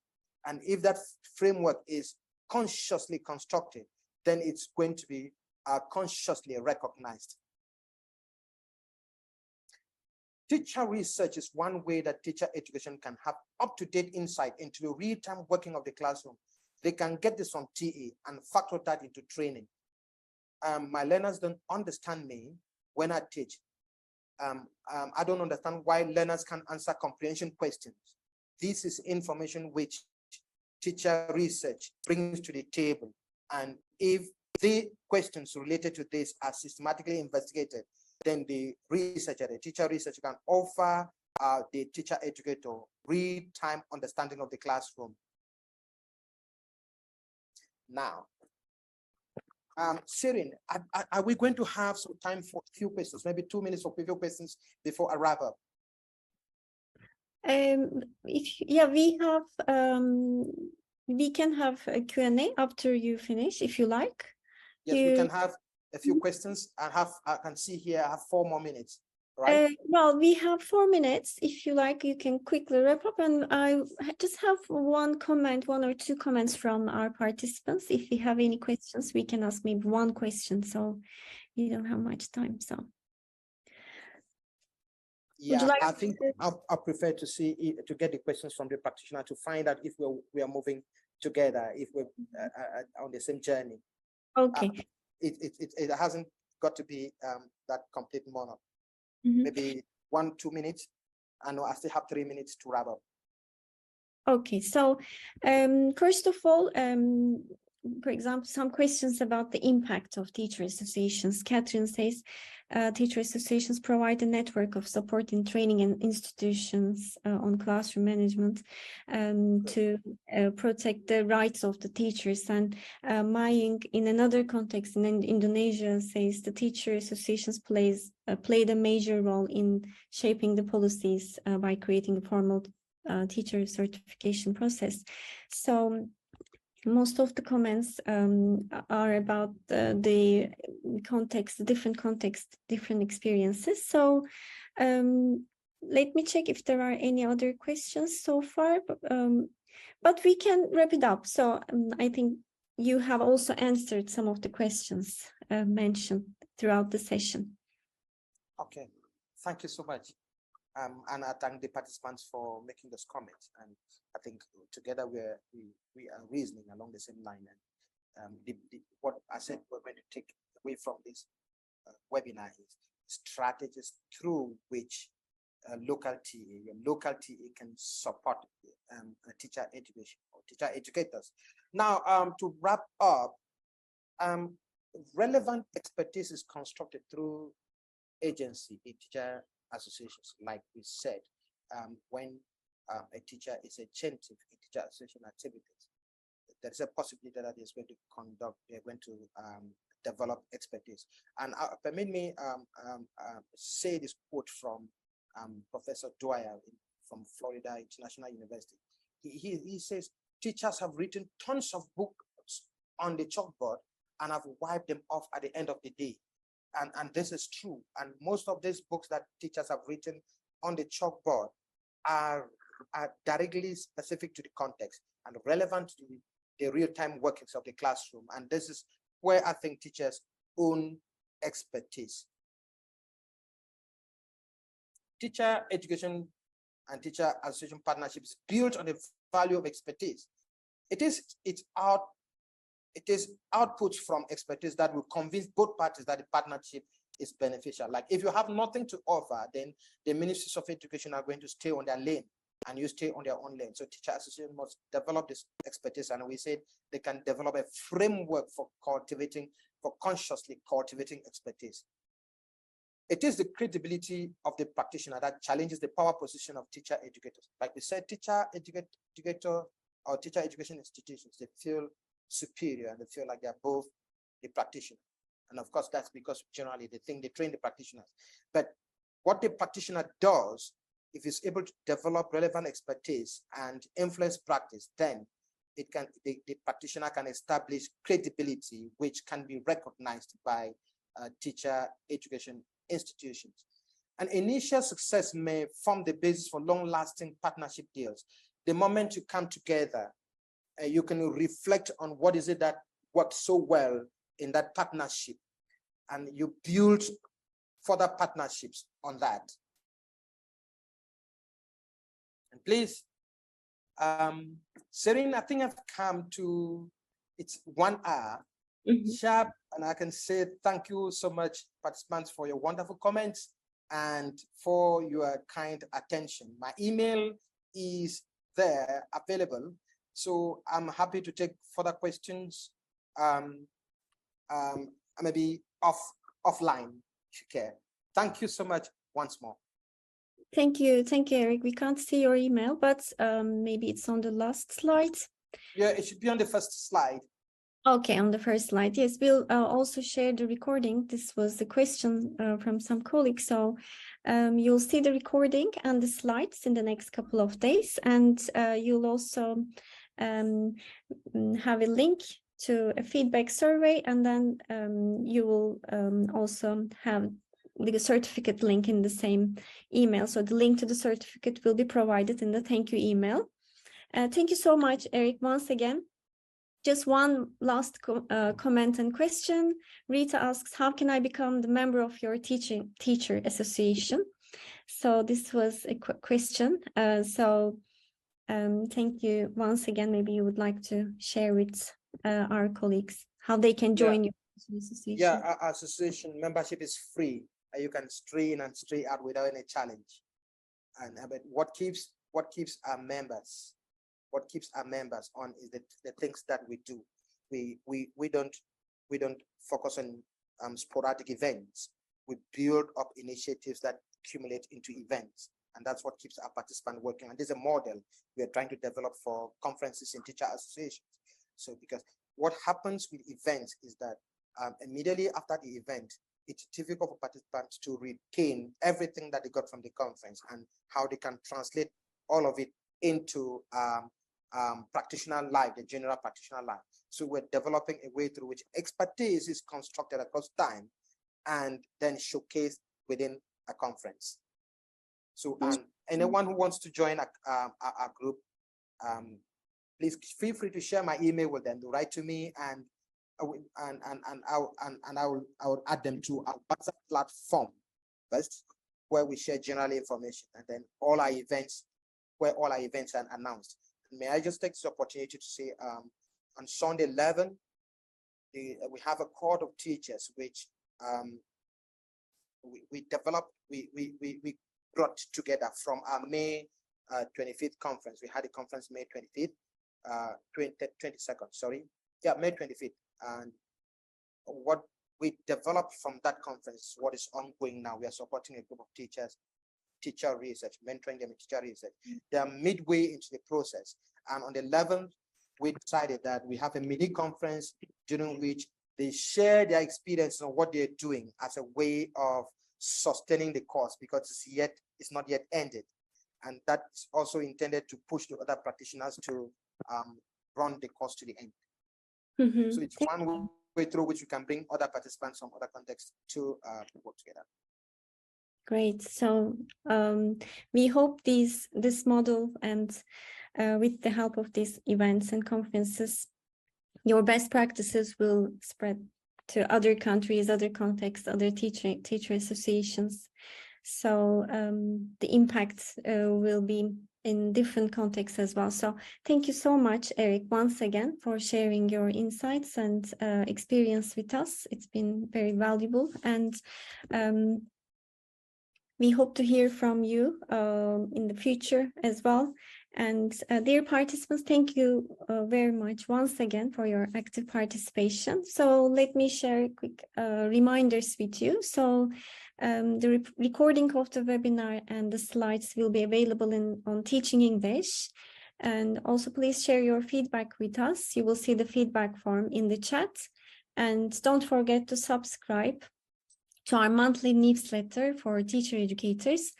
And if that framework is consciously constructed, then it's going to be consciously recognized. Teacher research is one way that teacher education can have up-to-date insight into the real-time working of the classroom. They can get this from TA and factor that into training. My learners don't understand me when I teach. I don't understand why learners can't answer comprehension questions. This is information which teacher research brings to the table. And if the questions related to this are systematically investigated, then the researcher, the teacher researcher, can offer the teacher educator real-time understanding of the classroom. Now, Sirin, are we going to have some time for a few questions, maybe 2 minutes for preview questions before I wrap up? We can have a Q&A after you finish, if you like. Yes, we can have a few questions. I can see here I have 4 more minutes, right? Well, we have 4 minutes. If you like, you can quickly wrap up. And I just have one or two comments from our participants. If we have any questions, we can ask maybe one question, so you don't have much time. So yeah, I think I prefer to get the questions from the practitioner to find out if we are moving together, if we're on the same journey. Okay. it hasn't got to be that complete monologue. Mhm. Maybe 1-2 minutes. I know I still have 3 minutes to wrap up. Okay, so first of all, for example, some questions about the impact of teacher associations. Catherine says, teacher associations provide a network of support in training and institutions on classroom management to protect the rights of the teachers. And Maying, in another context in Indonesia, says the teacher associations played a major role in shaping the policies by creating a formal teacher certification process. So most of the comments are about the context, different context, different experiences. So let me check if there are any other questions so far, but we can wrap it up. So I think you have also answered some of the questions mentioned throughout the session. Okay, thank you so much. And I thank the participants for making those comments. And I think together we are reasoning along the same line. And what I said we're going to take away from this webinar is strategies through which your local TE can support teacher education or teacher educators. Now, to wrap up, relevant expertise is constructed through agency, teacher associations, like we said, when a teacher is a chained in teacher association activities, there's a possibility that is going to they're going to develop expertise. And permit me say this quote from Professor Dwyer from Florida International University. He says, teachers have written tons of books on the chalkboard and have wiped them off at the end of the day. And this is true. And most of these books that teachers have written on the chalkboard are directly specific to the context and relevant to the real-time workings of the classroom. And this is where I think teachers own expertise. Teacher education and teacher association partnerships built on the value of expertise. It is outputs from expertise that will convince both parties that the partnership is beneficial. Like if you have nothing to offer, then the ministries of education are going to stay on their lane and you stay on their own lane. So teacher association must develop this expertise, and we said they can develop a framework for consciously cultivating expertise. It is the credibility of the practitioner that challenges the power position of teacher educators. Like we said, teacher educator or teacher education institutions, they feel superior and they feel like they're both the practitioner. And of course, that's because generally they think they train the practitioners. But what the practitioner does, if he's able to develop relevant expertise and influence practice, then the practitioner can establish credibility, which can be recognized by teacher education institutions. An initial success may form the basis for long-lasting partnership deals. The moment you come together, you can reflect on what is it that worked so well in that partnership, and you build further partnerships on that. And please, Serene, I think I've come to, it's 1 hour sharp, and I can say thank you so much, participants, for your wonderful comments and for your kind attention. My email is there available, so I'm happy to take further questions, maybe offline if you care. Thank you so much once more. Thank you, Eric. We can't see your email, but maybe it's on the last slide. Yeah, it should be on the first slide. Okay, on the first slide. Yes, we'll also share the recording. This was the question from some colleagues. So you'll see the recording and the slides in the next couple of days. And you'll also have a link to a feedback survey. And then you will also have the certificate link in the same email. So the link to the certificate will be provided in the thank you email. Thank you so much, Eric, once again. Just one last comment and question. Rita asks, how can I become the member of your teacher association? So this was a question. Thank you once again. Maybe you would like to share with our colleagues how they can join your Teacher Association? Yeah, our association membership is free. You can stray in and stray out without any challenge. And but what keeps our members on is the things that we do. We don't focus on sporadic events. We build up initiatives that accumulate into events, and that's what keeps our participants working. And there's a model we are trying to develop for conferences in teacher associations. So because what happens with events is that immediately after the event, it's difficult for participants to retain everything that they got from the conference and how they can translate all of it into practitioner life, the general practitioner life. So we're developing a way through which expertise is constructed across time and then showcased within a conference. So anyone who wants to join our group, please feel free to share my email with them. To write to me, and I will add them to our WhatsApp platform first, where we share general information, and then all our events are announced. May I just take this opportunity to say, on Sunday 11, we have a cohort of teachers which we brought together from our May 25th conference. We had a conference May 25th, 22nd, sorry. Yeah, May 25th. And what we developed from that conference, what is ongoing now, we are supporting a group of teachers, teacher research, mentoring them in teacher research. They are midway into the process. And on the 11th, we decided that we have a mini conference during which they share their experience on what they're doing as a way of sustaining the course, because it's not yet ended. And that's also intended to push the other practitioners to run the course to the end. So it's one way through which we can bring other participants from other contexts to work together. Great. So we hope this model, and with the help of these events and conferences, your best practices will spread to other countries, other contexts, other teacher associations. So the impact will be in different contexts as well. So thank you so much, Eric, once again, for sharing your insights and experience with us. It's been very valuable, and we hope to hear from you in the future as well. And dear participants, thank you very much once again for your active participation. So let me share quick reminders with you. So the recording of the webinar and the slides will be available on Teaching English. And also please share your feedback with us. You will see the feedback form in the chat. And don't forget to subscribe to our monthly newsletter for teacher educators.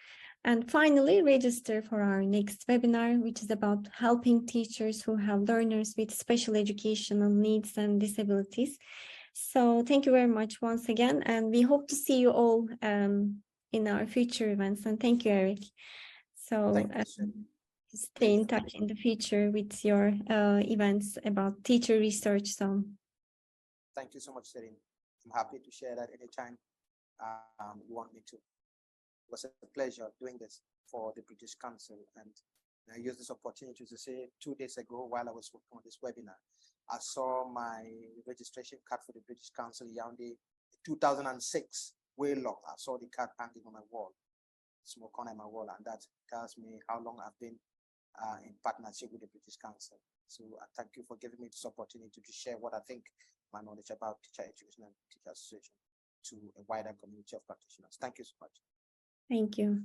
And finally, register for our next webinar, which is about helping teachers who have learners with special educational needs and disabilities. So thank you very much once again, and we hope to see you all in our future events. And thank you, Eric. So stay in touch in the future with your events about teacher research. So thank you so much, Serene. I'm happy to share that anytime you want me to. It was a pleasure doing this for the British Council, and I use this opportunity to say 2 days ago, while I was working on this webinar, I saw my registration card for the British Council Yaoundé 2006 way long. I saw the card hanging on my wall, small corner of my wall, and that tells me how long I've been in partnership with the British Council. So I thank you for giving me this opportunity to share what I think, my knowledge about teacher education and teacher association, to a wider community of practitioners. Thank you so much. Thank you.